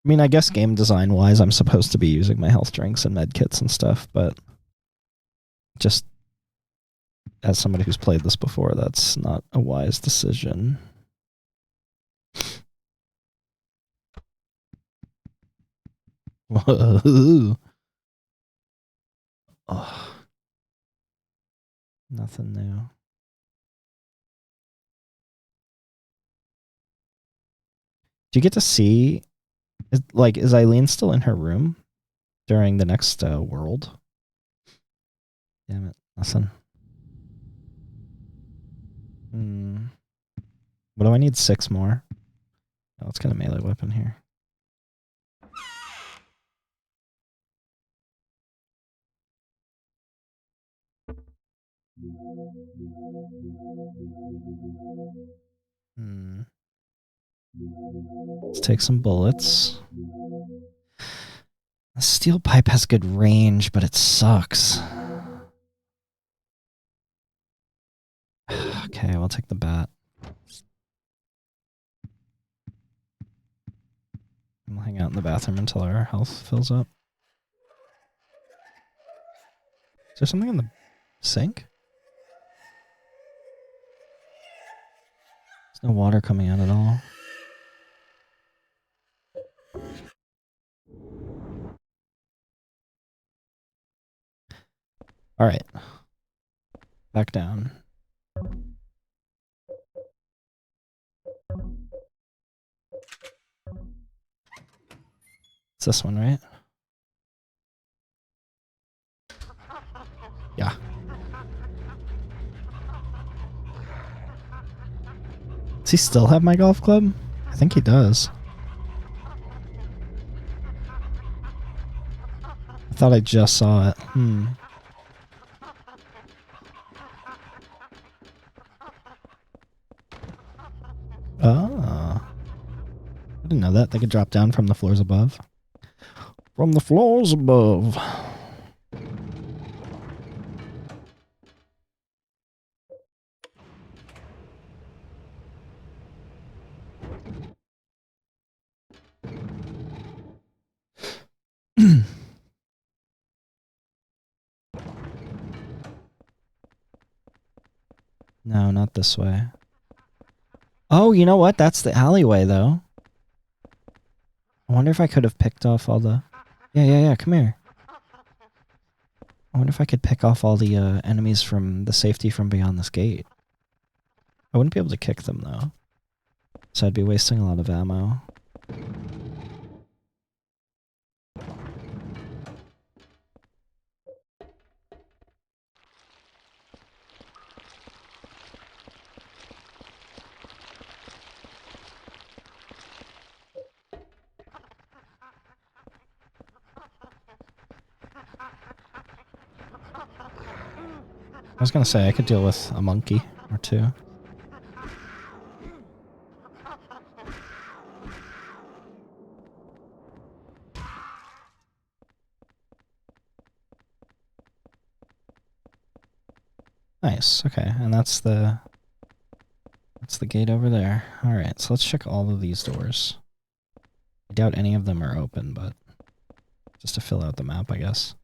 I mean, I guess game design wise, I'm supposed to be using my health drinks and med kits and stuff, but just as somebody who's played this before, that's not a wise decision. Whoa. Oh, nothing new. Do you get to see, is Eileen still in her room during the next world? Damn it, nothing. What do I need? 6 more? Oh, let's get a melee weapon here. Let's take some bullets. The steel pipe has good range, but it sucks. Okay, we'll take the bat. We'll hang out in the bathroom until our health fills up. Is there something in the sink? There's no water coming out at all. All right. Back down. It's this one, right? Yeah. Does he still have my golf club? I think he does. I thought I just saw it. Oh. I didn't know that. They could drop down from the floors above. From the floors above. No, not this way. Oh, you know what? That's the alleyway, though. I wonder if I could have picked off all the... Yeah, come here. I wonder if I could pick off all the enemies from the safety from beyond this gate. I wouldn't be able to kick them, though. So I'd be wasting a lot of ammo. I was gonna say, I could deal with a monkey or two. Nice, okay, and that's the gate over there. Alright, so let's check all of these doors. I doubt any of them are open, but just to fill out the map, I guess.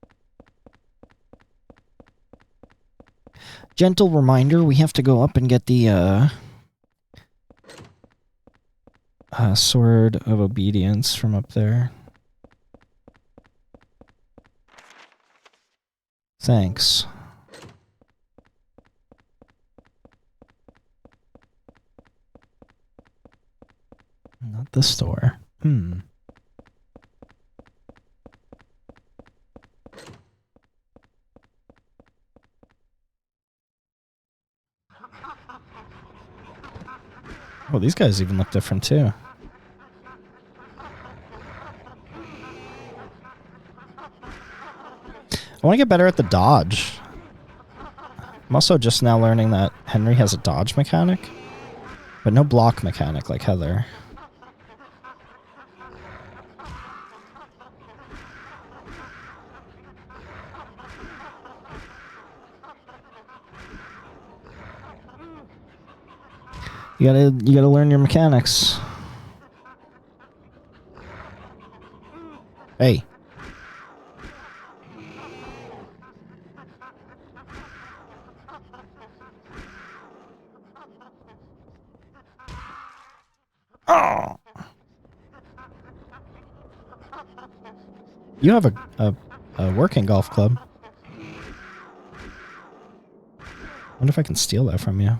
Gentle reminder, we have to go up and get the Sword of Obedience from up there. Thanks. Not this door. Oh, these guys even look different too. I want to get better at the dodge. I'm also just now learning that Henry has a dodge mechanic, but no block mechanic like Heather. You gotta learn your mechanics. Hey. Oh. You have a working golf club. Wonder if I can steal that from you.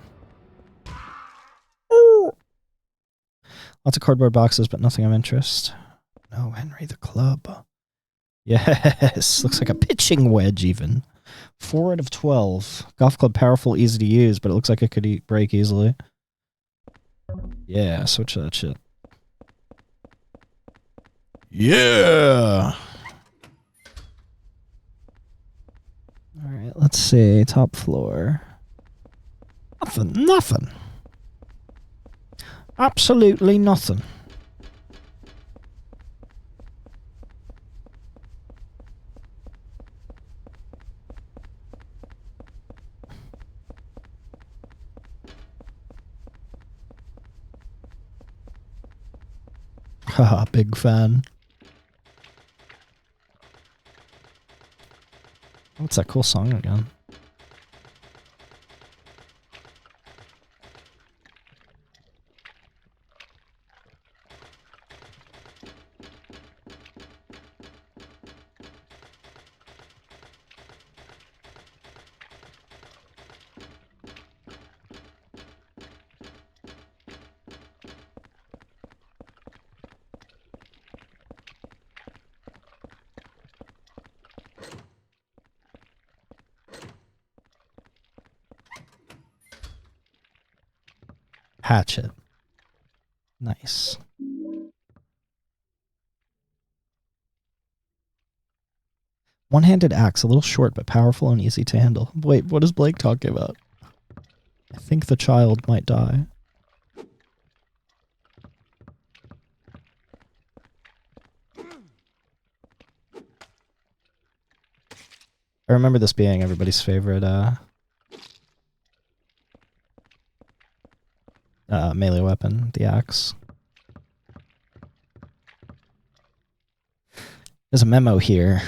Lots of cardboard boxes, but nothing of interest. No, Henry, the club. Yes, looks like a pitching wedge even. 4 out of 12. Golf club powerful, easy to use, but it looks like it could break easily. Yeah, switch that shit. Yeah! Alright, let's see. Top floor. Nothing. Absolutely nothing. Haha, big fan. What's that cool song again? Hatchet. Nice. One-handed axe, a little short but powerful and easy to handle. Wait, what is Blake talking about? I think the child might die. I remember this being everybody's favorite melee weapon, the axe. There's a memo here.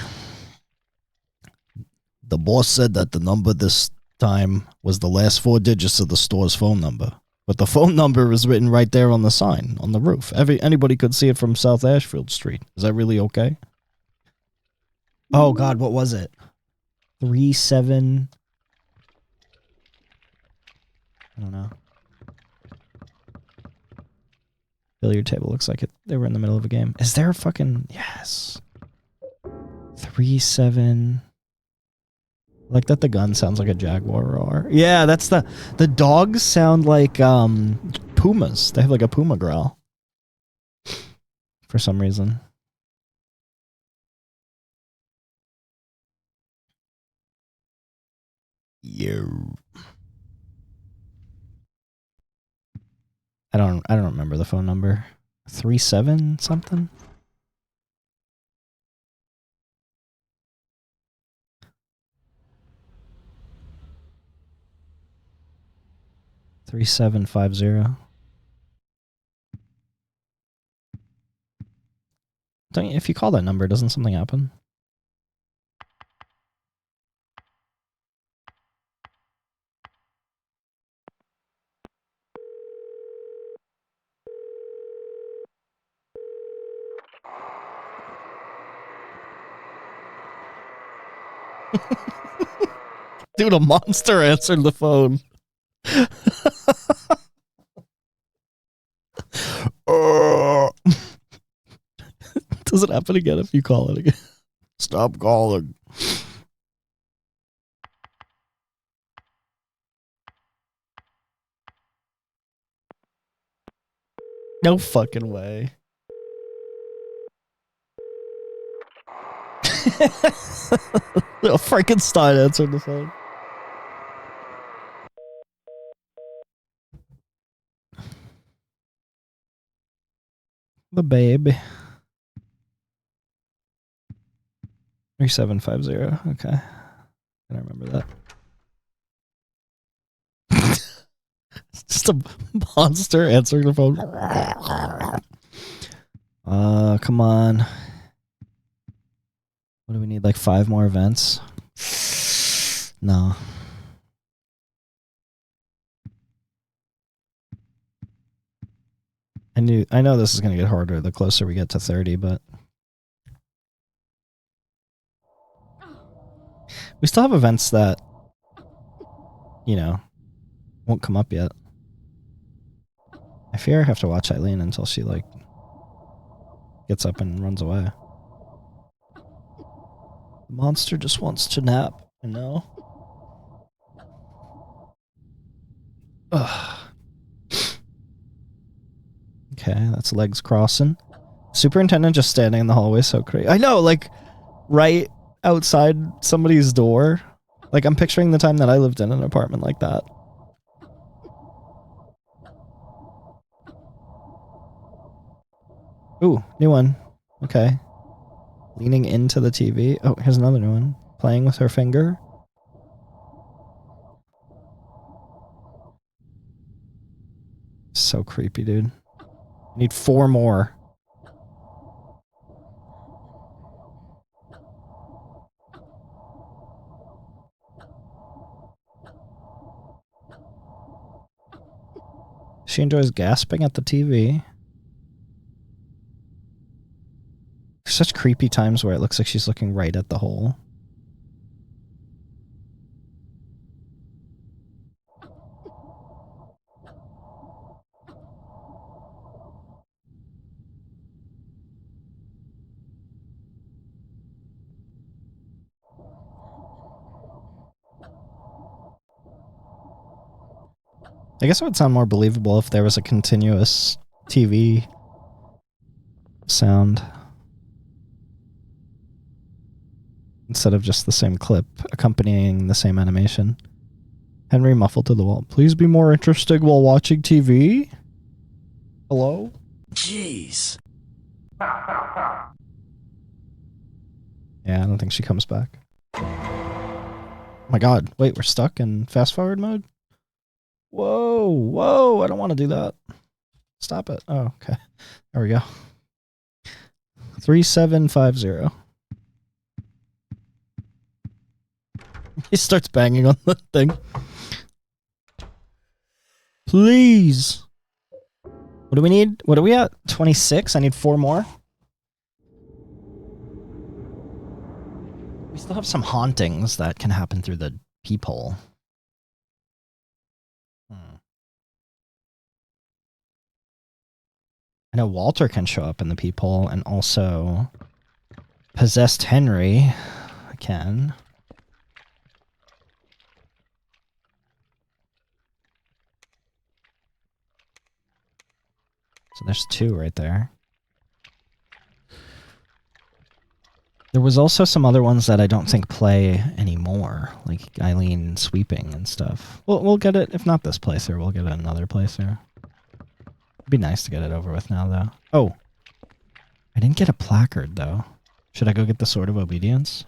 The boss said that the number this time was the last 4 digits of the store's phone number. But the phone number is written right there on the sign, on the roof. Anybody could see it from South Ashfield Street. Is that really okay? Oh, God, what was it? 37... I don't know. Billiard table looks like it. They were in the middle of a game. Is there a fucking... Yes. 37... Like that the gun sounds like a jaguar roar. Yeah, that's the dogs sound like pumas. They have like a puma growl. For some reason. Yeah. I don't remember the phone number. 37 something? 3750. If you call that number, doesn't something happen? Dude, a monster answered the phone. Does it happen again if you call it again? Stop calling. No fucking way. Frankenstein answered the phone. The baby. 3750. Okay. I don't remember that. It's just a monster answering the phone. Come on. Need like 5 more events. No. I know this is gonna get harder the closer we get to 30, but we still have events that, you know, won't come up yet. I fear I have to watch Eileen until she, like, gets up and runs away. The monster just wants to nap, you know? Ugh. Okay, that's legs crossing. Superintendent just standing in the hallway, so crazy. I know, like, right outside somebody's door. Like, I'm picturing the time that I lived in an apartment like that. Ooh, new one. Okay. Leaning into the TV. Oh, here's another new one. Playing with her finger. So creepy, dude. I need 4 more. She enjoys gasping at the TV. There's such creepy times where it looks like she's looking right at the hole. I guess it would sound more believable if there was a continuous TV sound instead of just the same clip accompanying the same animation. Henry muffled to the wall. Please be more interesting while watching TV? Hello? Jeez. Yeah, I don't think she comes back. Oh my god. Wait, we're stuck in fast forward mode? Whoa, whoa, I don't want to do that. Stop it. Oh, okay. There we go. 3750. He starts banging on the thing. Please. What do we need? What are we at? 26? I need 4 more. We still have some hauntings that can happen through the peephole. I know Walter can show up in the peephole, and also possessed Henry can. So there's 2 right there. There was also some other ones that I don't think play anymore, like Eileen sweeping and stuff. We'll get it, if not this playthrough, we'll get it another playthrough. It'd be nice to get it over with now, though. Oh! I didn't get a placard, though. Should I go get the Sword of Obedience?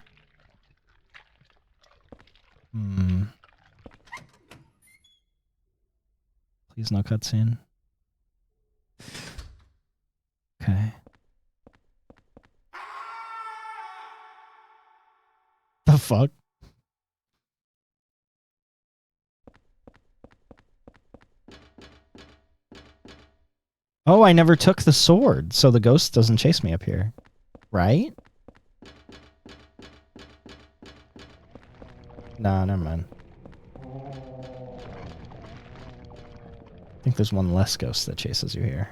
Please no cutscene. Okay. The fuck? Oh, I never took the sword, so the ghost doesn't chase me up here. Right? Nah, never mind. I think there's one less ghost that chases you here.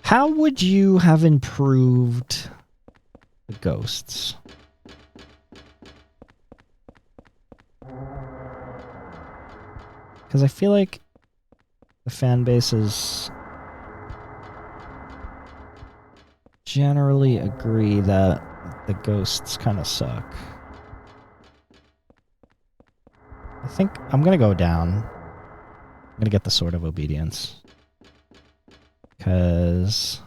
How would you have improved the ghosts? Because I feel like the fan bases generally agree that the ghosts kind of suck. I think I'm going to go down. I'm going to get the Sword of Obedience. Because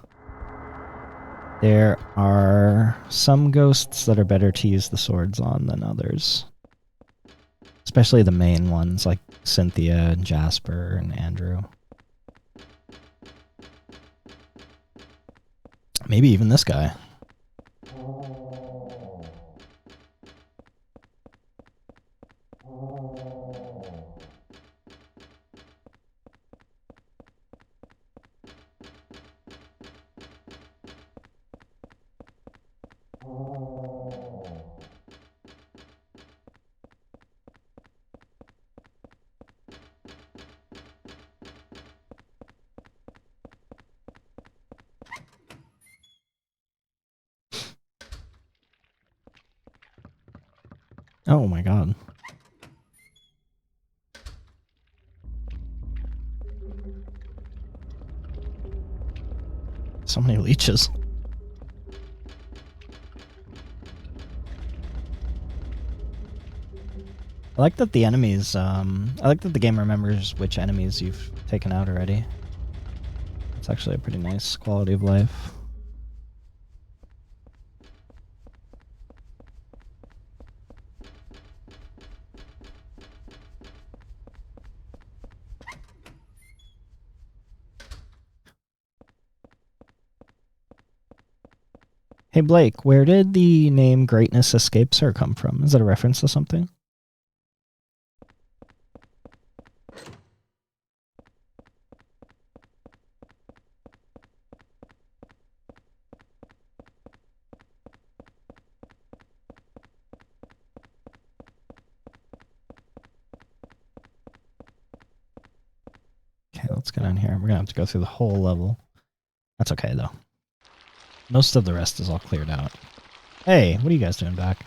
there are some ghosts that are better to use the swords on than others. Especially the main ones, like Cynthia and Jasper and Andrew. Maybe even this guy. Oh my god. So many leeches. I like that the enemies, I like that the game remembers which enemies you've taken out already. It's actually a pretty nice quality of life. Hey Blake, where did the name Greatness Escapes Her come from? Is that a reference to something? Okay, let's get on here. We're gonna have to go through the whole level. That's okay though. Most of the rest is all cleared out. Hey, what are you guys doing back?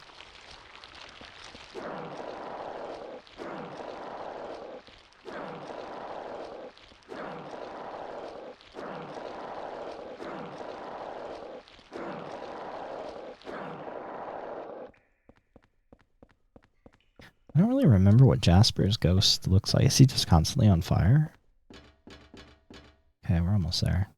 I don't really remember what Jasper's ghost looks like. Is he just constantly on fire? Okay, we're almost there.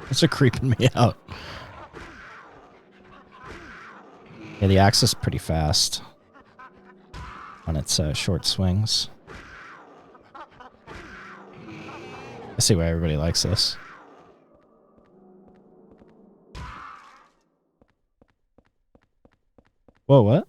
Those are creeping me out. Yeah, the axe is pretty fast on its short swings. I see why everybody likes this. Whoa, what?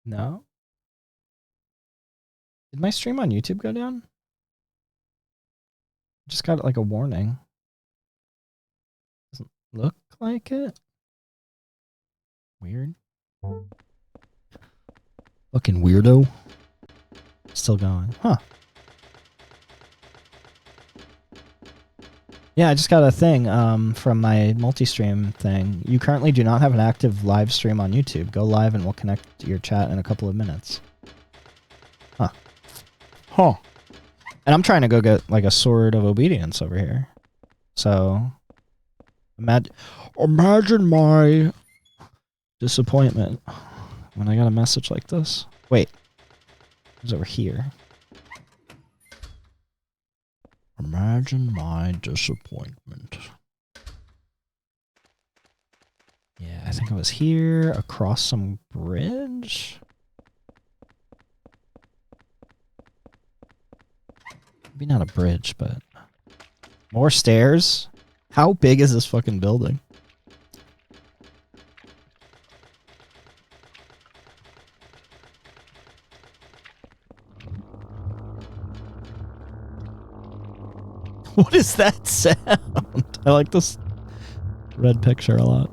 No? Did my stream on YouTube go down? Just got like a warning. Doesn't look like it. Weird. Fucking weirdo. Still going. Huh. Yeah, I just got a thing from my multi-stream thing. You currently do not have an active live stream on YouTube. Go live and we'll connect your chat in a couple of minutes. Huh. Huh. And I'm trying to go get like a sword of obedience over here. So imagine my disappointment when I got a message like this. Wait. It was over here. Imagine my disappointment. Yeah, I think I was here across some bridge. Maybe not a bridge, but more stairs. How big is this fucking building? What is that sound? I like this red picture a lot.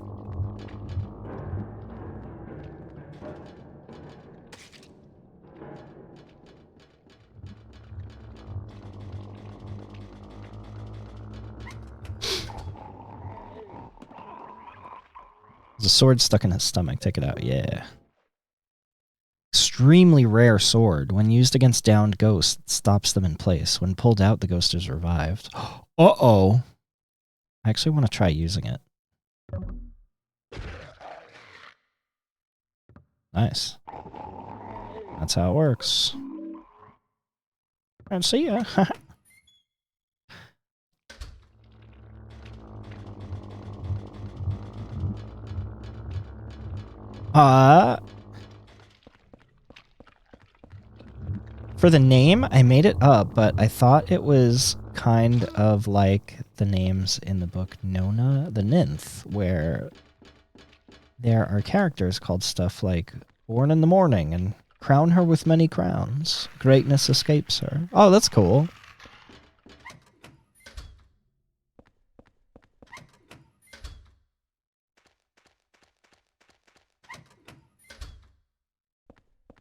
The sword stuck in his stomach. Take it out. Yeah. Extremely rare sword. When used against downed ghosts, it stops them in place. When pulled out, the ghost is revived. Uh-oh. I actually want to try using it. Nice. That's how it works. And see ya. For the name, I made it up, but I thought it was kind of like the names in the book Nona the Ninth, where there are characters called stuff like Born in the Morning and Crown Her with Many Crowns. Greatness escapes her. Oh, that's cool.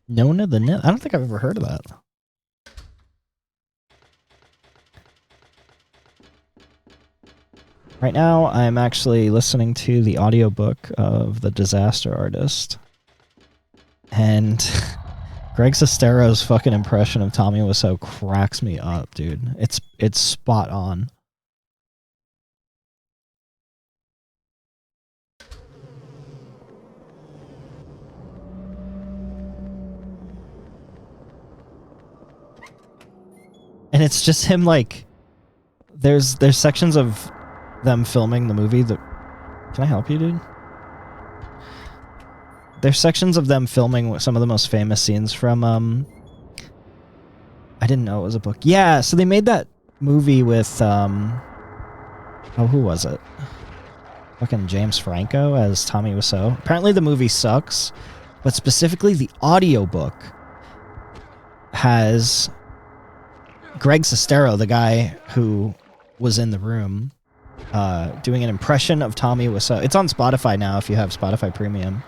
Nona the Ninth? I don't think I've ever heard of that. Right now, I'm actually listening to the audiobook of The Disaster Artist. And Greg Sestero's fucking impression of Tommy Wiseau cracks me up, dude. It's spot on. And it's just him, like, there's sections of them filming the movie that... Can I help you, dude? There's sections of them filming some of the most famous scenes from, I didn't know it was a book. Yeah, so they made that movie with, oh, who was it? Fucking James Franco as Tommy Wiseau. Apparently the movie sucks, but specifically the audiobook has Greg Sestero, the guy who was in the room, doing an impression of Tommy Wiseau. It's on Spotify now if you have Spotify Premium.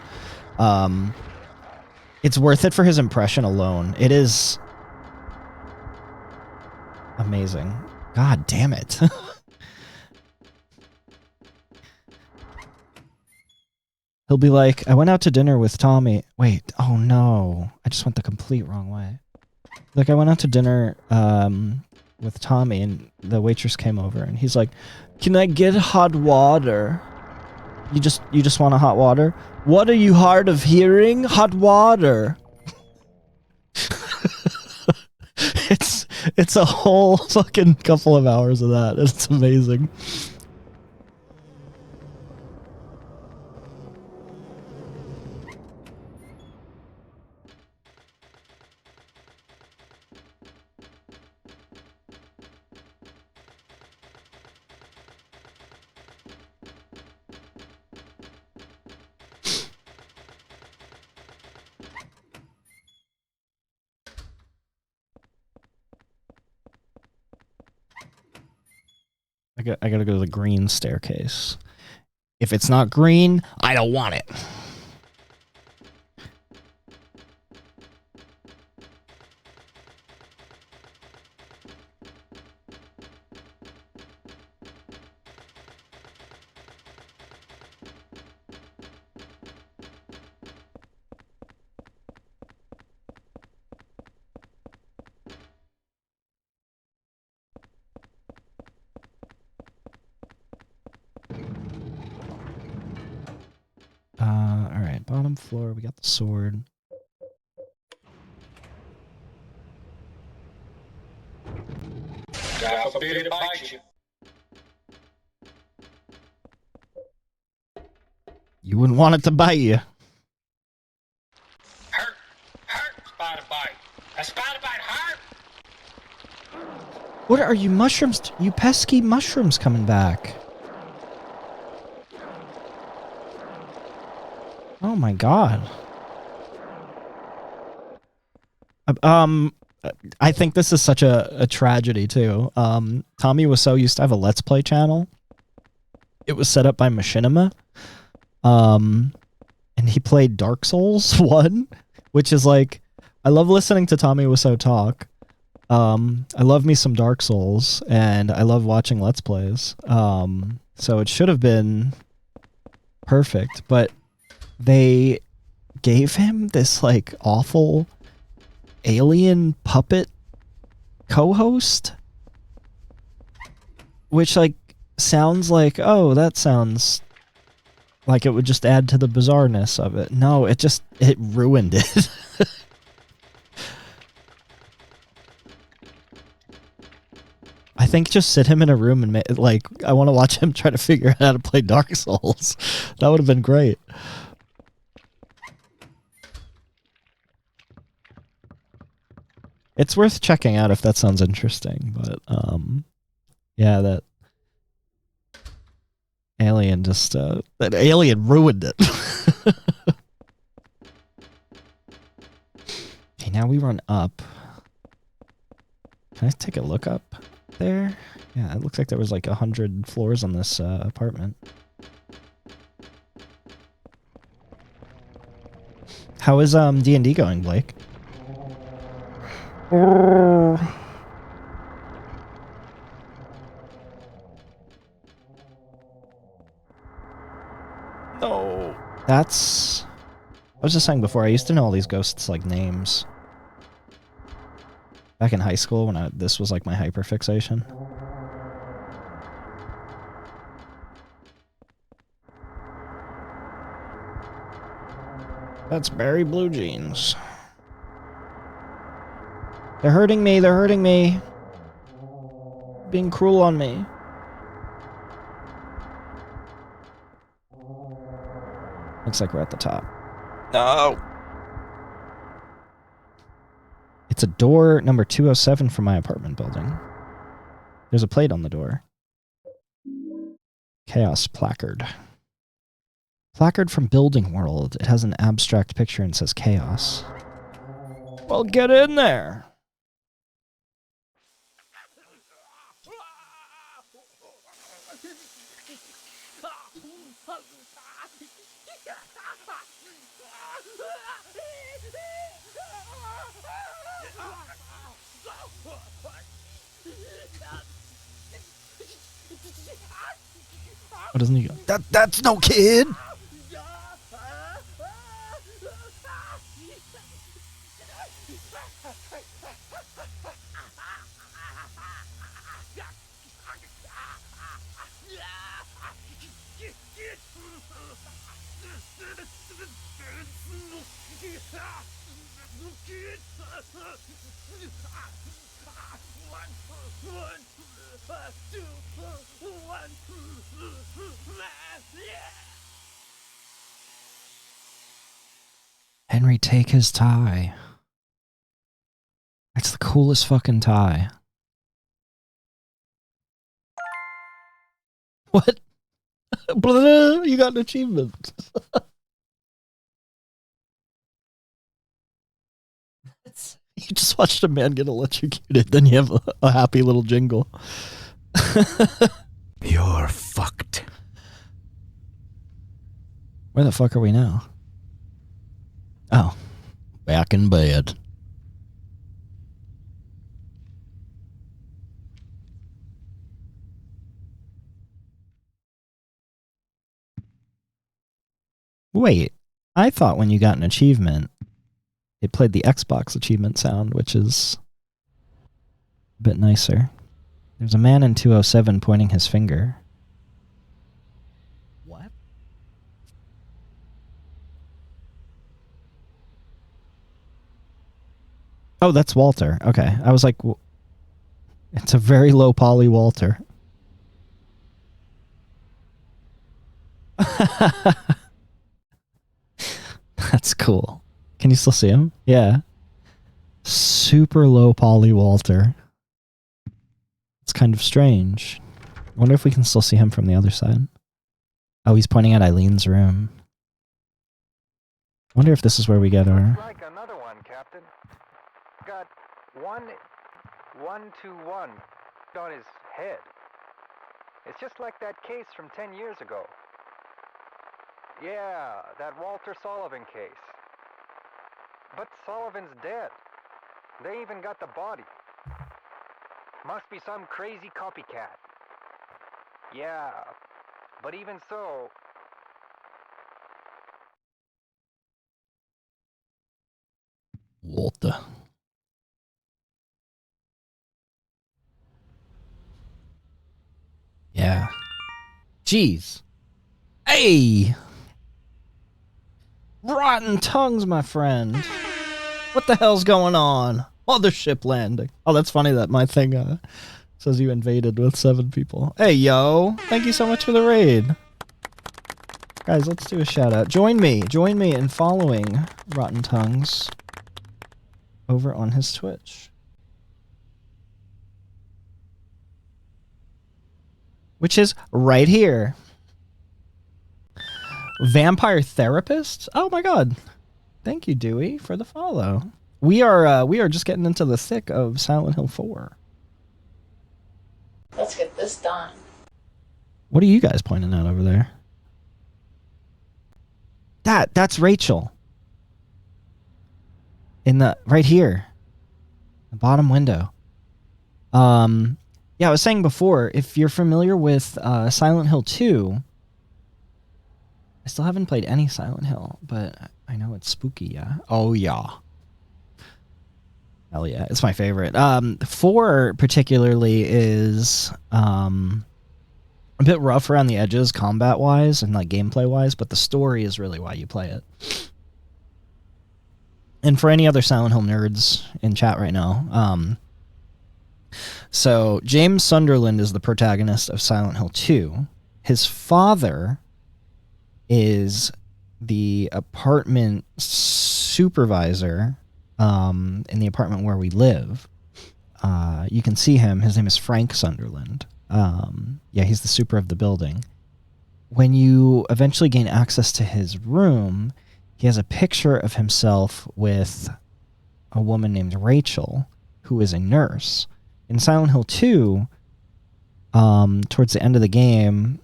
It's worth it for his impression alone. It is amazing. God damn it. He'll be like, I went out to dinner with Tommy. Wait, oh no. I just went the complete wrong way. Like, I went out to dinner with Tommy, and the waitress came over, and he's like, can I get hot water? You just want a hot water? What are you hard of hearing? Hot water. It's a whole fucking couple of hours of that. It's amazing. I gotta go to the green staircase. If it's not green, I don't want it. Alright, bottom floor, we got the sword. God forbid it bite you. You wouldn't want it to bite you. Hurt, spider bite. A spider bite hurt. What are you mushrooms? You pesky mushrooms coming back. Oh my god. I think this is such a tragedy too. Tommy Wiseau used to have a Let's Play channel. It was set up by Machinima. And he played Dark Souls 1, which is like, I love listening to Tommy Wiseau talk. I love me some Dark Souls, and I love watching Let's Plays. So it should have been perfect, but they gave him this like awful alien puppet co-host, which like sounds like, oh, that sounds like it would just add to the bizarreness of it. No, it ruined it. I think just sit him in a room and I want to watch him try to figure out how to play Dark Souls. That would have been great. It's worth checking out if that sounds interesting, but yeah, that alien ruined it. Okay, now we run up. Can I take a look up there? Yeah, it looks like there was like 100 floors on this apartment. How is D&D going, Blake? No. That's... I was just saying before, I used to know all these ghosts like names. Back in high school when this was like my hyperfixation. That's Barry Blue Jeans. They're hurting me, they're hurting me. Being cruel on me. Looks like we're at the top. No! It's a door number 207 from my apartment building. There's a plate on the door. Chaos placard. Placard from Building World. It has an abstract picture and says chaos. Well, get in there! What doesn't he go? That's no kid! Henry, take his tie. That's the coolest fucking tie. What? You got an achievement. You just watched a man get electrocuted, then you have a happy little jingle. You're fucked. Where the fuck are we now? Oh, back in bed. Wait, I thought when you got an achievement, it played the Xbox achievement sound, which is a bit nicer. There's a man in 207 pointing his finger. What? Oh, that's Walter. Okay. I was like, it's a very low poly Walter. That's cool. Can you still see him? Yeah. Super low poly Walter. It's kind of strange. I wonder if we can still see him from the other side. Oh, he's pointing at Eileen's room. I wonder if this is where we get our... Like another one, Captain. Got 121 on his head. It's just like that case from 10 years ago. Yeah, that Walter Sullivan case. But Sullivan's dead. They even got the body. Must be some crazy copycat. Yeah, but even so, Water. Yeah. Jeez. Hey! Rotten tongues, my friend. What the hell's going on? Mothership landing. Oh, that's funny that my thing says you invaded with 7 people. Hey, yo. Thank you so much for the raid. Guys, let's do a shout out. Join me in following Rotten Tongues over on his Twitch. Which is right here. Vampire Therapist? Oh my god. Thank you, Dewey, for the follow. We are just getting into the thick of Silent Hill 4. Let's get this done. What are you guys pointing out over there? That's Rachel. In the right here. The bottom window. Yeah, I was saying before, if you're familiar with Silent Hill 2, I still haven't played any Silent Hill, but I know it's spooky, yeah. Oh yeah. Hell yeah, it's my favorite. 4 particularly is a bit rough around the edges combat-wise and like gameplay-wise, but the story is really why you play it. And for any other Silent Hill nerds in chat right now, so James Sunderland is the protagonist of Silent Hill 2. His father is the apartment supervisor in the apartment where we live. You can see him. His name is Frank Sunderland. Yeah, he's the super of the building. When you eventually gain access to his room, he has a picture of himself with a woman named Rachel, who is a nurse. In Silent Hill 2, towards the end of the game,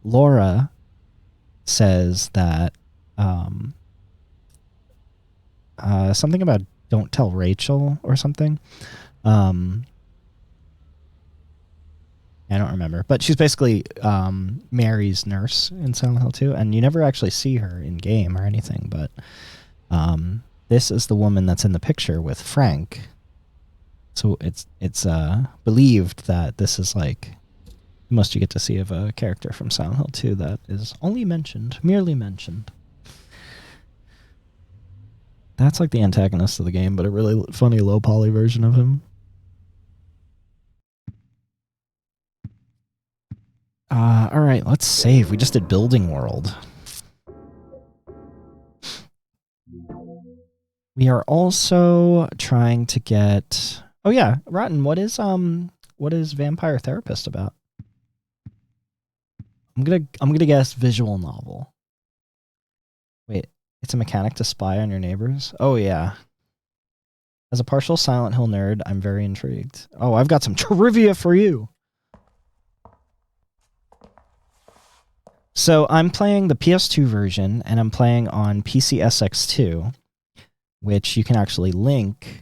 Laura says that something about don't tell Rachel or something. I don't remember. But she's basically Mary's nurse in Silent Hill 2, and you never actually see her in game or anything, but this is the woman that's in the picture with Frank. So it's believed that this is like the most you get to see of a character from Silent Hill 2 that is only mentioned, merely mentioned. That's like the antagonist of the game, but a really funny low poly version of him. All right, let's save. We just did Building World. We are also trying to get... Oh yeah, Rotten, what is Vampire Therapist about? I'm gonna guess visual novel. Wait, it's a mechanic to spy on your neighbors? Oh yeah. As a partial Silent Hill nerd, I'm very intrigued. Oh, I've got some trivia for you. So I'm playing the PS2 version, and I'm playing on PCSX2, which you can actually link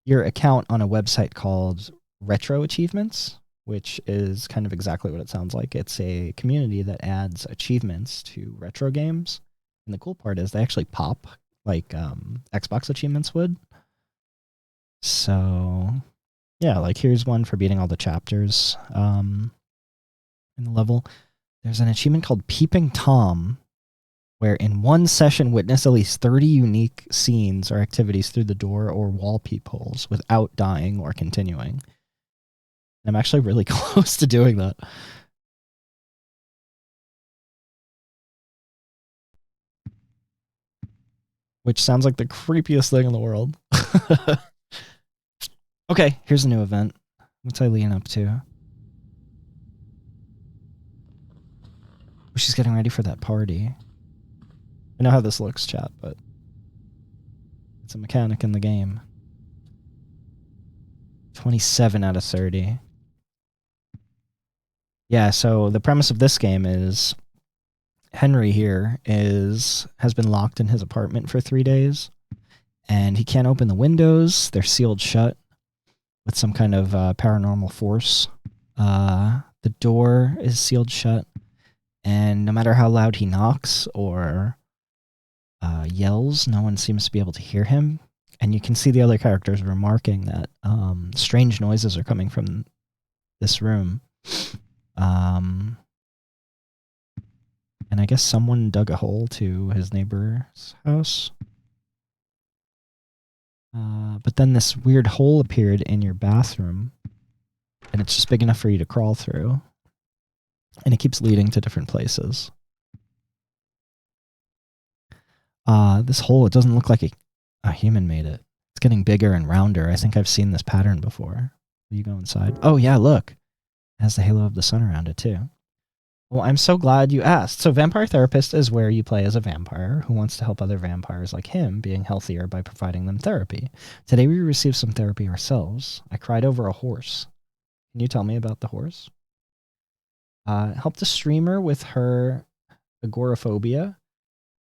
your account on a website called Retro Achievements, which is kind of exactly what it sounds like. It's a community that adds achievements to retro games. And the cool part is they actually pop like Xbox achievements would. So, yeah, like here's one for beating all the chapters in the level. There's an achievement called Peeping Tom, where in one session witness at least 30 unique scenes or activities through the door or wall peepholes without dying or continuing. And I'm actually really close to doing that. Which sounds like the creepiest thing in the world. Okay, here's a new event. What's Eileen up to? She's getting ready for that party. I know how this looks, chat, but it's a mechanic in the game. 27 out of 30. Yeah, so the premise of this game is Henry here has been locked in his apartment for 3 days, and he can't open the windows. They're sealed shut with some kind of paranormal force. The door is sealed shut, and no matter how loud he knocks or yells. No one seems to be able to hear him. And you can see the other characters remarking that strange noises are coming from this room. And I guess someone dug a hole to his neighbor's house. But then this weird hole appeared in your bathroom. And it's just big enough for you to crawl through. And it keeps leading to different places. This hole, it doesn't look like a human made it. It's getting bigger and rounder. I think I've seen this pattern before. Will you go inside? Oh, yeah, look. It has the halo of the sun around it, too. Well, I'm so glad you asked. So Vampire Therapist is where you play as a vampire who wants to help other vampires like him being healthier by providing them therapy. Today we received some therapy ourselves. I cried over a horse. Can you tell me about the horse? Helped a streamer with her agoraphobia,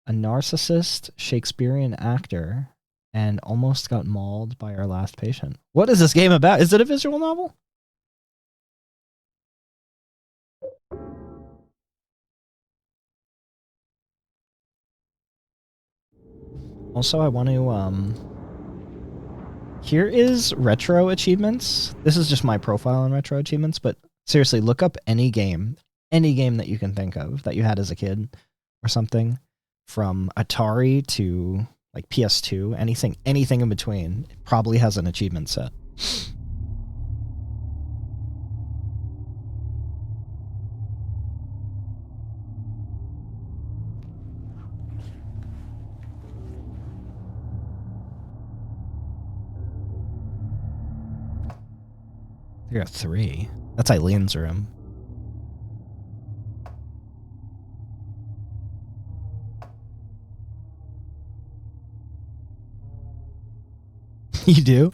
a narcissist Shakespearean actor, and almost got mauled by our last patient. What is this game about? Is it a visual novel? Also, I want to, here is retro achievements. This is just my profile on retro achievements, but seriously, look up any game that you can think of that you had as a kid or something, from Atari to like PS2, anything in between. It probably has an achievement set. I got 3. That's Eileen's room. You do?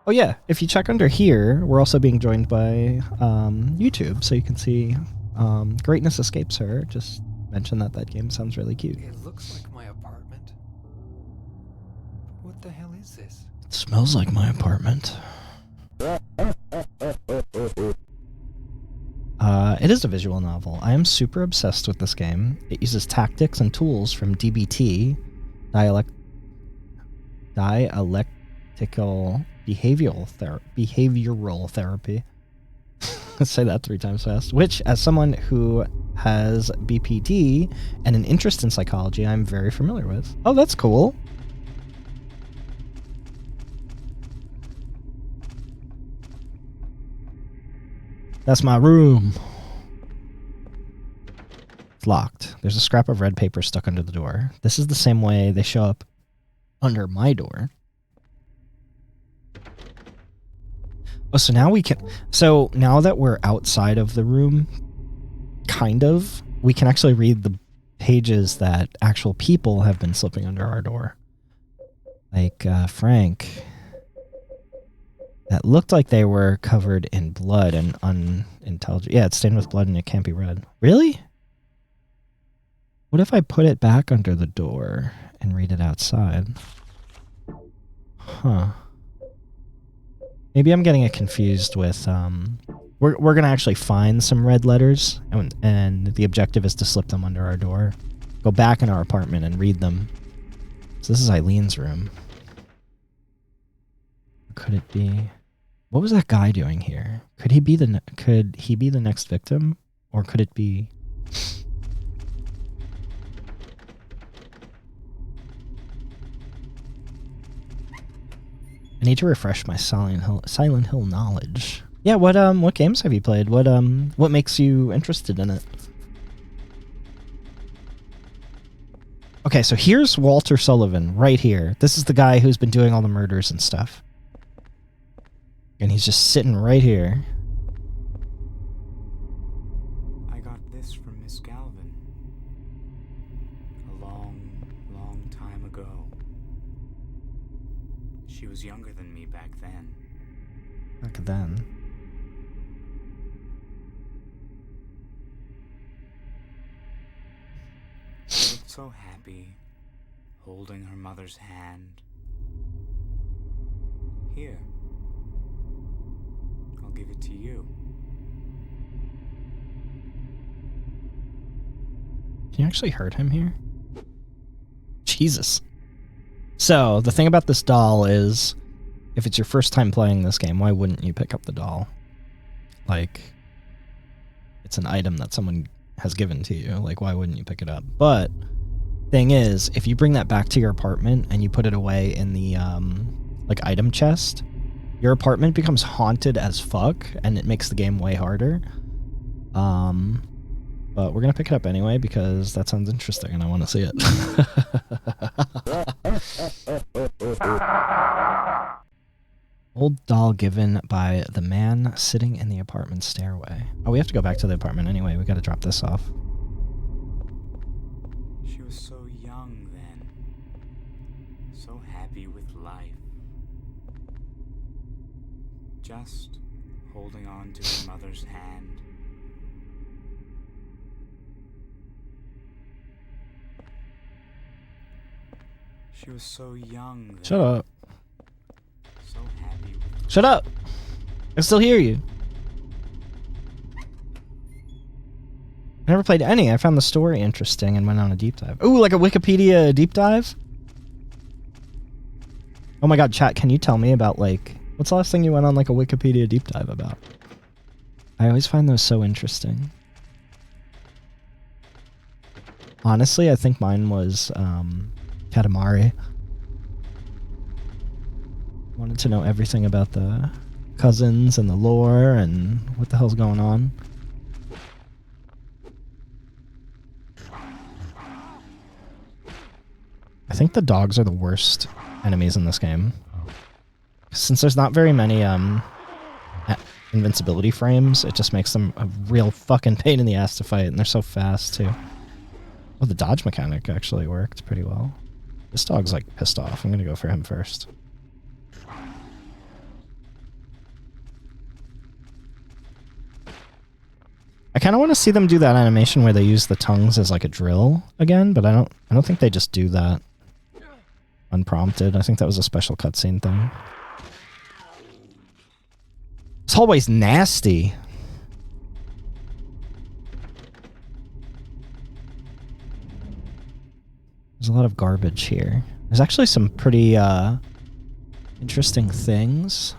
Oh yeah, if you check under here, we're also being joined by YouTube, so you can see Greatness Escapes Her. Just mention that game sounds really cute. It looks like my apartment. What the hell is this? It smells like my apartment. It is a visual novel. I am super obsessed with this game. It uses tactics and tools from DBT, dialectical behavioral therapy. Let's say that 3 times fast. Which, as someone who has BPD and an interest in psychology, I'm very familiar with. Oh, that's cool. That's my room. It's locked. There's a scrap of red paper stuck under the door. This is the same way they show up under my door. Oh, so now we can... So now that we're outside of the room, kind of, we can actually read the pages that actual people have been slipping under our door. Like Frank. That looked like they were covered in blood and unintelligible. Yeah, it's stained with blood and it can't be read. Really? What if I put it back under the door and read it outside? Huh. Maybe I'm getting it confused with, we're going to actually find some red letters, and the objective is to slip them under our door. Go back in our apartment and read them. So this is Eileen's room. Could it be... What was that guy doing here? Could he be the next victim? Or could it be... I need to refresh my Silent Hill knowledge. Yeah, what games have you played? What makes you interested in it? Okay, so here's Walter Sullivan right here. This is the guy who's been doing all the murders and stuff. And he's just sitting right here. I got this from Miss Galvin. A long time ago. She was younger than me back then. Back then. She looked so happy, holding her mother's hand. Here. give it to you. Can you actually hurt him here? Jesus. So, the thing about this doll is, if it's your first time playing this game, why wouldn't you pick up the doll? Like, it's an item that someone has given to you. Like, why wouldn't you pick it up? But, thing is, if you bring that back to your apartment and you put it away in the, like, item chest, your apartment becomes haunted as fuck, and it makes the game way harder. But we're gonna pick it up anyway because that sounds interesting and I want to see it. Old doll given by the man sitting in the apartment stairway. Oh, we have to go back to the apartment anyway. We gotta drop this off. She was so young then. So happy with life. Just holding on to her mother's hand. She was so young then. Shut up. So happy with Shut up! I still hear you. I never played any. I found the story interesting and went on a deep dive. Ooh, like a Wikipedia deep dive? Oh my god, chat, can you tell me about, like, what's the last thing you went on, like, a Wikipedia deep dive about? I always find those so interesting. Honestly, I think mine was, Katamari. Wanted to know everything about the cousins and the lore and what the hell's going on. I think the dogs are the worst enemies in this game. Since there's not very many invincibility frames, it just makes them a real fucking pain in the ass to fight, and they're so fast too. Oh, the dodge mechanic actually worked pretty well. This dog's like pissed off. I'm gonna go for him first. I kind of want to see them do that animation where they use the tongues as like a drill again, but I don't think they just do that unprompted. I think that was a special cutscene thing. This hallway's nasty. There's a lot of garbage here. There's actually some pretty interesting things.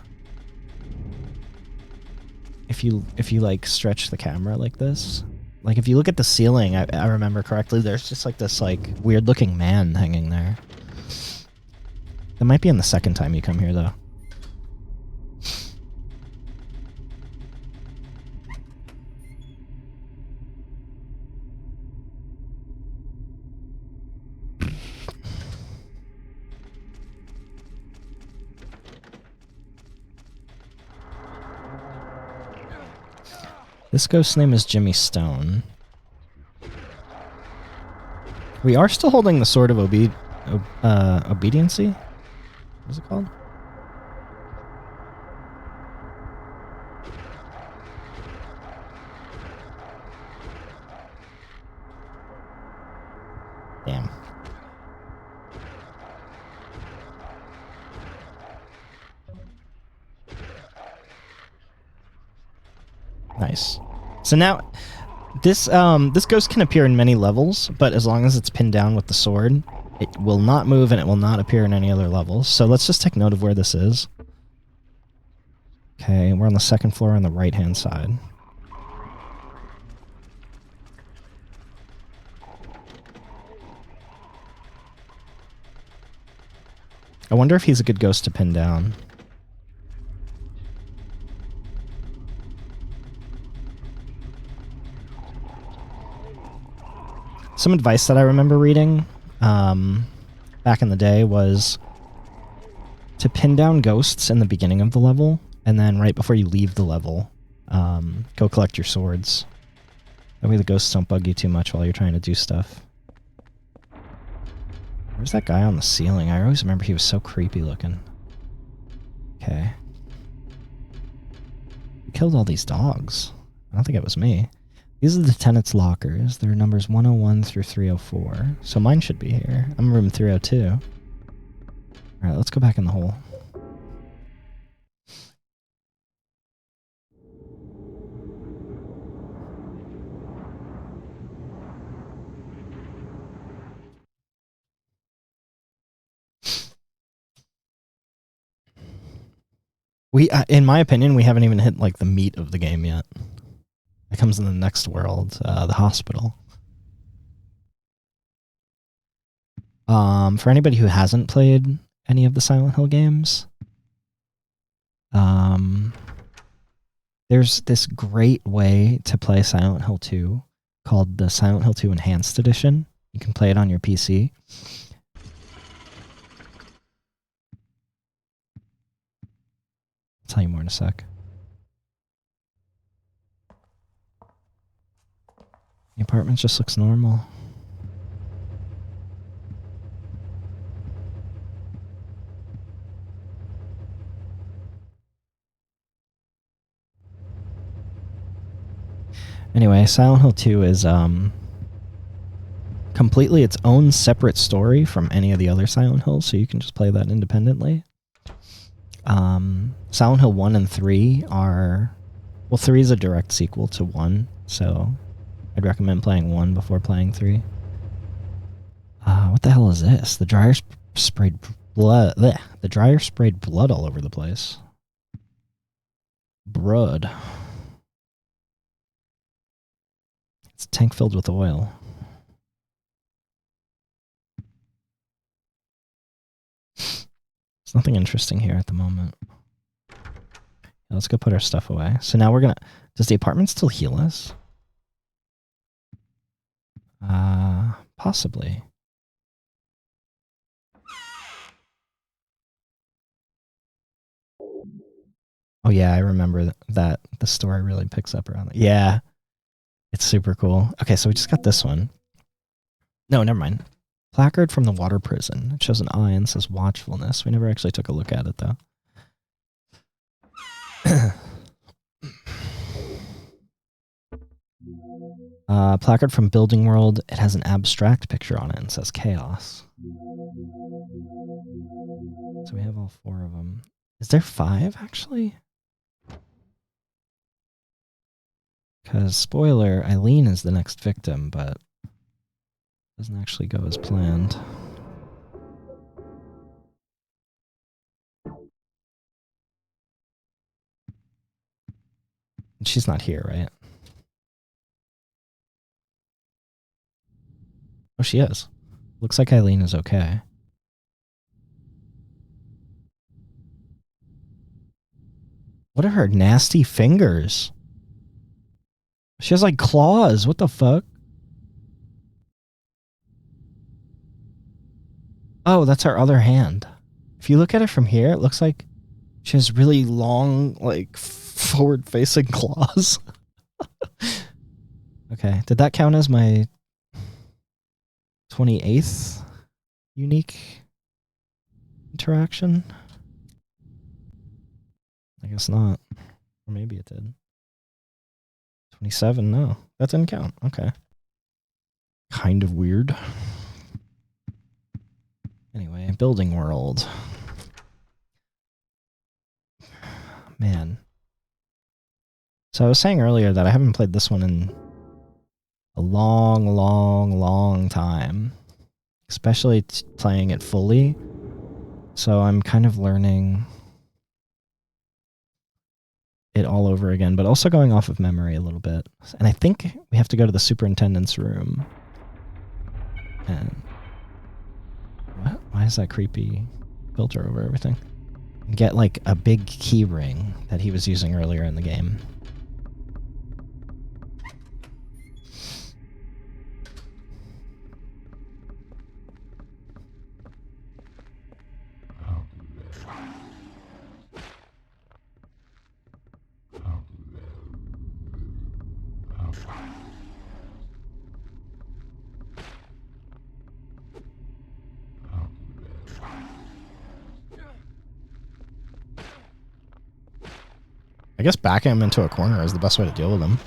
If you like stretch the camera like this, like if you look at the ceiling, I remember correctly, there's just like this like weird looking man hanging there. That might be in the second time you come here though. This ghost's name is Jimmy Stone. We are still holding the Sword of Obediency? What is it called? Damn. Nice. So now, this ghost can appear in many levels, but as long as it's pinned down with the sword, it will not move and it will not appear in any other levels. So let's just take note of where this is. Okay, we're on the second floor on the right-hand side. I wonder if he's a good ghost to pin down. Some advice that I remember reading back in the day was to pin down ghosts in the beginning of the level, and then right before you leave the level, go collect your swords. That way the ghosts don't bug you too much while you're trying to do stuff. Where's that guy on the ceiling? I always remember he was so creepy looking. Okay. Who killed all these dogs? I don't think it was me. These are the tenants' lockers. They're numbers 101 through 304. So mine should be here. I'm in room 302. Alright, let's go back in the hole. We, in my opinion, we haven't even hit like the meat of the game yet. It comes in the next world, the hospital. For anybody who hasn't played any of the Silent Hill games, there's this great way to play Silent Hill 2 called the Silent Hill 2 Enhanced Edition. You can play it on your PC. I'll tell you more in a sec. The apartment just looks normal. Anyway, Silent Hill 2 is completely its own separate story from any of the other Silent Hills, so you can just play that independently. Silent Hill 1 and 3 are... Well, 3 is a direct sequel to 1, so I'd recommend playing 1 before playing 3. What the hell is this? The dryer sprayed blood. Bleh. The dryer sprayed blood all over the place. Brud. It's a tank filled with oil. There's nothing interesting here at the moment. Let's go put our stuff away. So now we're gonna... Does the apartment still heal us? Possibly. Oh yeah, I remember that the story really picks up around that. Yeah. It's super cool. Okay, so we just got this one. No, never mind. Placard from the water prison. It shows an eye and says watchfulness. We never actually took a look at it, though. Placard from Building World. It has an abstract picture on it and says chaos. So we have all 4 of them. Is there 5, actually? Because, spoiler, Eileen is the next victim, but doesn't actually go as planned. And she's not here, right? Oh, she is. Looks like Eileen is okay. What are her nasty fingers? She has like claws. What the fuck? Oh, that's her other hand. If you look at it from here, it looks like she has really long, like, forward-facing claws. Okay, did that count as my 28th unique interaction? I guess not. Or maybe it did. 27, no. That didn't count. Okay. Kind of weird. Anyway, Building World. Man. So I was saying earlier that I haven't played this one in a long time. Especially playing it fully. So I'm kind of learning it all over again, but also going off of memory a little bit. And I think we have to go to the superintendent's room. And what? Why is that creepy filter over everything? And get like a big key ring that he was using earlier in the game. I guess backing him into a corner is the best way to deal with him.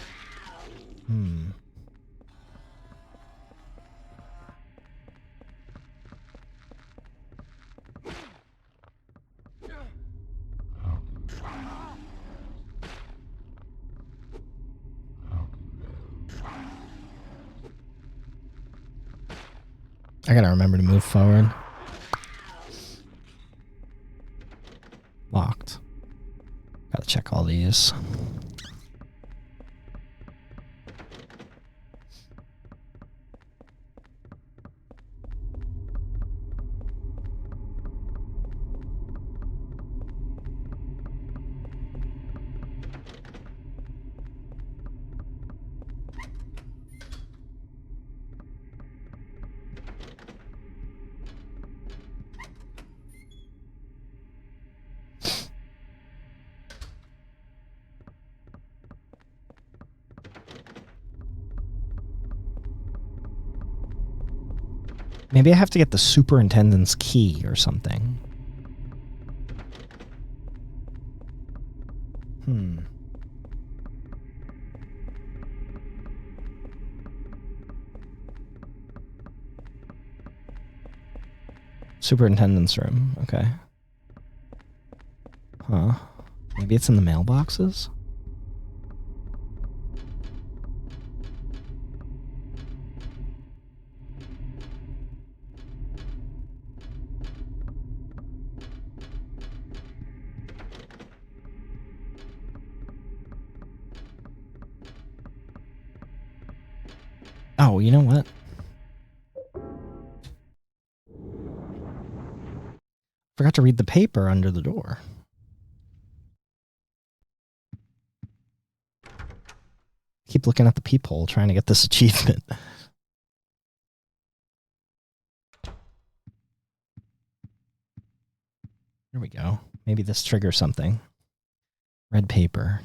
I gotta remember to move forward. Locked. check all these. Maybe I have to get the superintendent's key or something. Superintendent's room. Okay. Huh. Maybe it's in the mailboxes? Oh, you know what? Forgot to read the paper under the door. Keep looking at the peephole trying to get this achievement. Here we go. Maybe this triggers something. Red paper.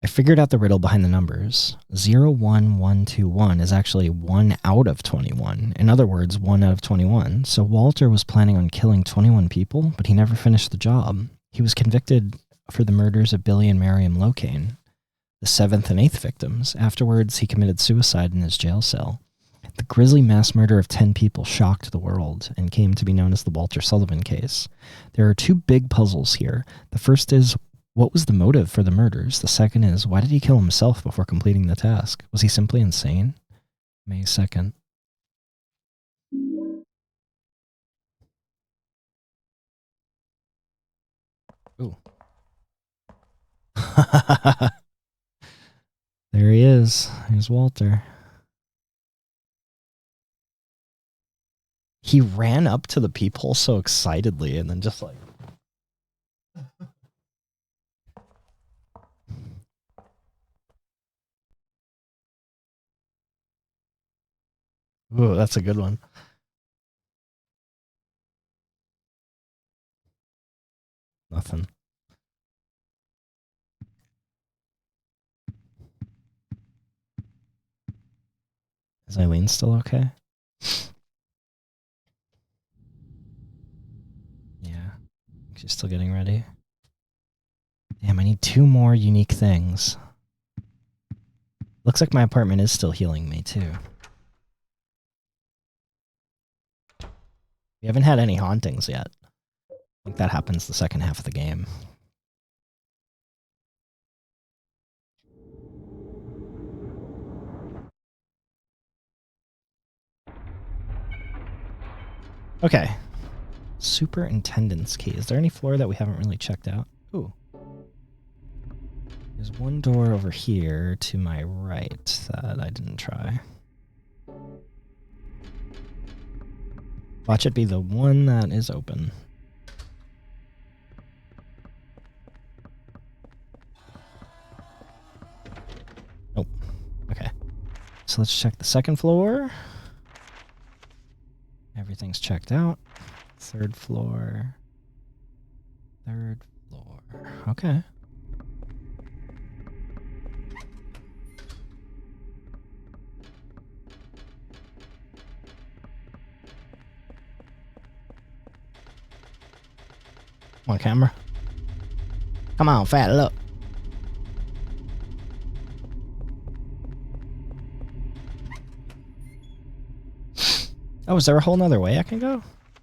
I figured out the riddle behind the numbers. 01121 is actually 1 out of 21. In other words, 1 out of 21. So Walter was planning on killing 21 people, but he never finished the job. He was convicted for the murders of Billy and Miriam Locane, the 7th and 8th victims. Afterwards, he committed suicide in his jail cell. The grisly mass murder of 10 people shocked the world and came to be known as the Walter Sullivan case. There are two big puzzles here. The first is, what was the motive for the murders? The second is, why did he kill himself before completing the task? Was he simply insane? May 2nd. Ooh. There he is. Here's Walter. He ran up to the peephole so excitedly and then just like... Ooh, that's a good one. Nothing. Is Eileen still okay? Yeah. She's still getting ready. Damn, I need 2 more unique things. Looks like my apartment is still healing me, too. We haven't had any hauntings yet. I think that happens the second half of the game. Okay. Superintendent's key. Is there any floor that we haven't really checked out? Ooh. There's one door over here to my right that I didn't try. Watch it be the one that is open. Nope. Okay. So let's check the second floor. Everything's checked out. Third floor. Third floor. Okay. Come on, camera. Come on, fat, look. Oh, is there a whole nother way I can go?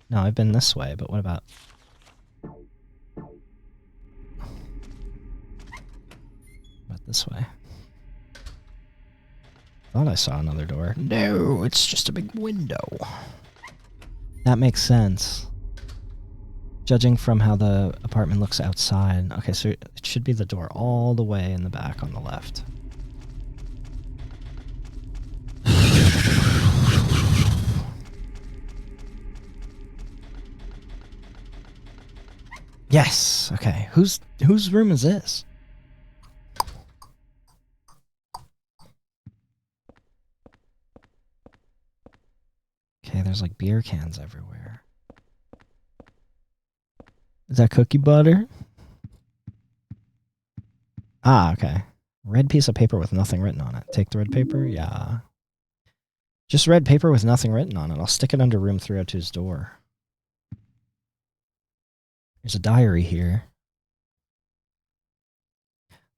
No, I've been this way, but what about... this way? Thought I saw another door. No, it's just a big window. That makes sense. Judging from how the apartment looks outside. Okay, so it should be the door all the way in the back on the left. Yes. Okay. Whose room is this? Okay, there's like beer cans everywhere. Is that cookie butter? Ah, okay. Red piece of paper with nothing written on it. Take the red paper? Yeah. Just red paper with nothing written on it. I'll stick it under room 302's door. There's a diary here.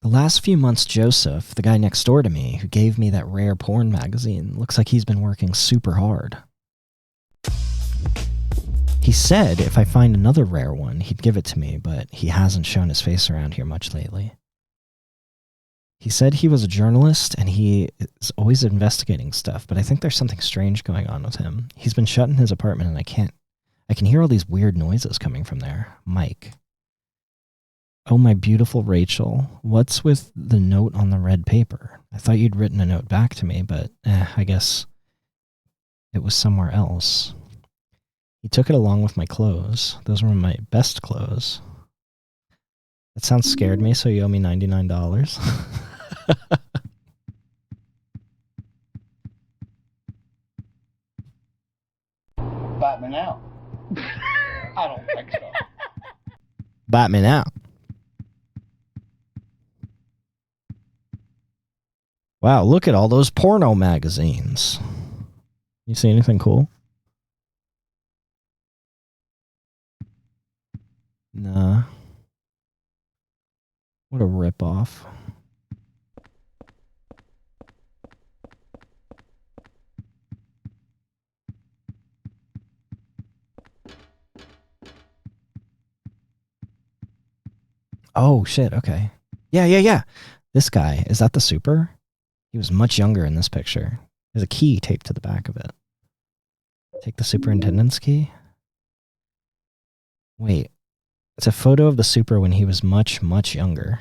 The last few months, Joseph, the guy next door to me who gave me that rare porn magazine, looks like he's been working super hard. He said if I find another rare one, he'd give it to me, but he hasn't shown his face around here much lately. He said he was a journalist and he is always investigating stuff, but I think there's something strange going on with him. He's been shut in his apartment and I can hear all these weird noises coming from there. Mike. Oh, my beautiful Rachel, what's with the note on the red paper? I thought you'd written a note back to me, but I guess it was somewhere else. He took it along with my clothes. Those were my best clothes. That sounds scared me, so you owe me $99. Batman out. I don't think so. Batman out. Wow, look at all those porno magazines. You see anything cool? Nah. What a ripoff. Oh, shit, okay. Yeah. This guy, is that the super? He was much younger in this picture. There's a key taped to the back of it. Take the superintendent's key? Wait. It's a photo of the super when he was much, much younger.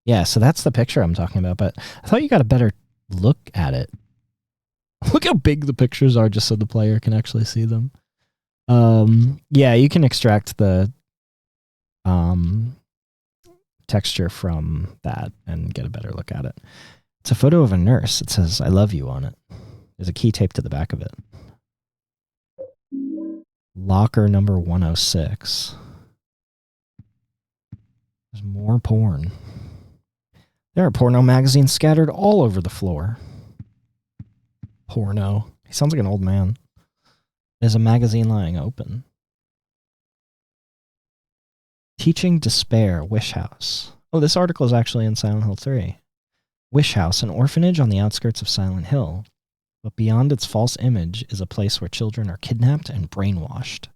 Yeah, so that's the picture I'm talking about, but I thought you got a better look at it. Look how big the pictures are just so the player can actually see them. Yeah, you can extract the texture from that and get a better look at it. It's a photo of a nurse. It says, I love you on it. There's a key taped to the back of it. Locker number 106. There's more porn. There are porno magazines scattered all over the floor. Porno. He sounds like an old man. There's a magazine lying open. Teaching Despair, Wish House. Oh, this article is actually in Silent Hill 3. Wish House, an orphanage on the outskirts of Silent Hill. But beyond its false image is a place where children are kidnapped and brainwashed.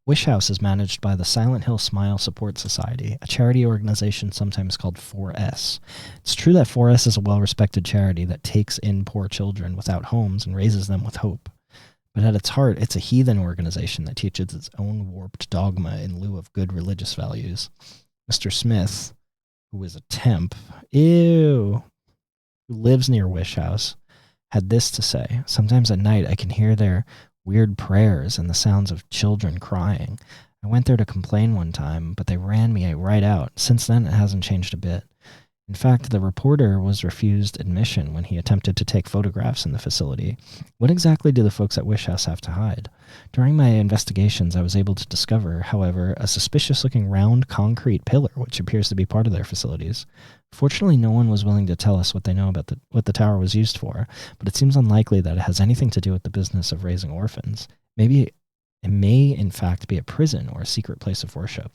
Wish House is managed by the Silent Hill Smile Support Society, a charity organization sometimes called 4S. It's true that 4S is a well-respected charity that takes in poor children without homes and raises them with hope. But at its heart, it's a heathen organization that teaches its own warped dogma in lieu of good religious values. Mr. Smith, who is a temp, who lives near Wish House, had this to say. Sometimes at night I can hear their weird prayers and the sounds of children crying. I went there to complain one time, but they ran me right out. Since then, it hasn't changed a bit. In fact, the reporter was refused admission when he attempted to take photographs in the facility. What exactly do the folks at Wish House have to hide? During my investigations, I was able to discover, however, a suspicious-looking round concrete pillar, which appears to be part of their facilities. Fortunately, no one was willing to tell us what they know about what the tower was used for, but it seems unlikely that it has anything to do with the business of raising orphans. Maybe it may, in fact, be a prison or a secret place of worship.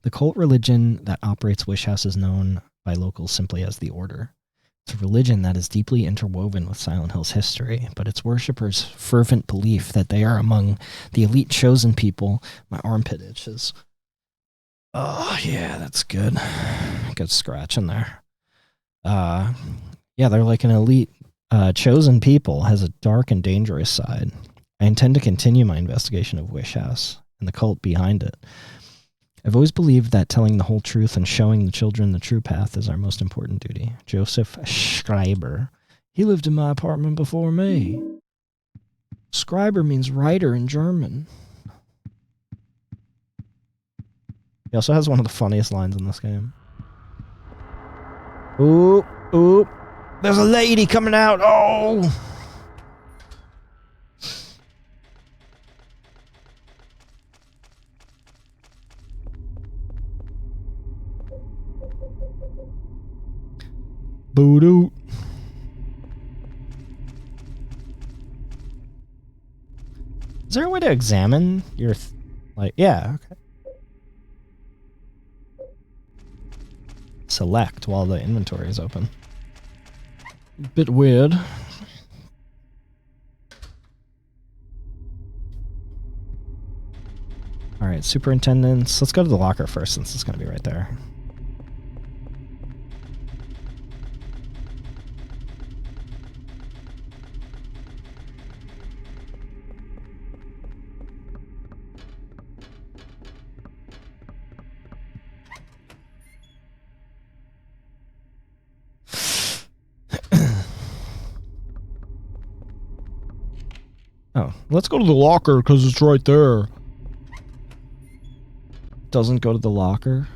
The cult religion that operates Wish House is known by locals simply as the Order. It's a religion that is deeply interwoven with Silent Hill's history, but its worshippers' fervent belief that they are among the elite chosen people. My armpit itches. Oh, yeah, that's good. Good scratch in there. Yeah, they're like an elite chosen people, has a dark and dangerous side. I intend to continue my investigation of Wish House. and the cult behind it. I've always believed that telling the whole truth and showing the children the true path is our most important duty. Joseph Schreiber. He lived in my apartment before me. Schreiber means writer in German. He also has one of the funniest lines in this game. Ooh, ooh. There's a lady coming out. Oh! Boo-doo. Is there a way to examine your... yeah, okay. Select while the inventory is open. Bit weird. Alright, superintendents. Let's go to the locker first since it's going to be right there. Oh, let's go to the locker because it's right there. Doesn't go to the locker.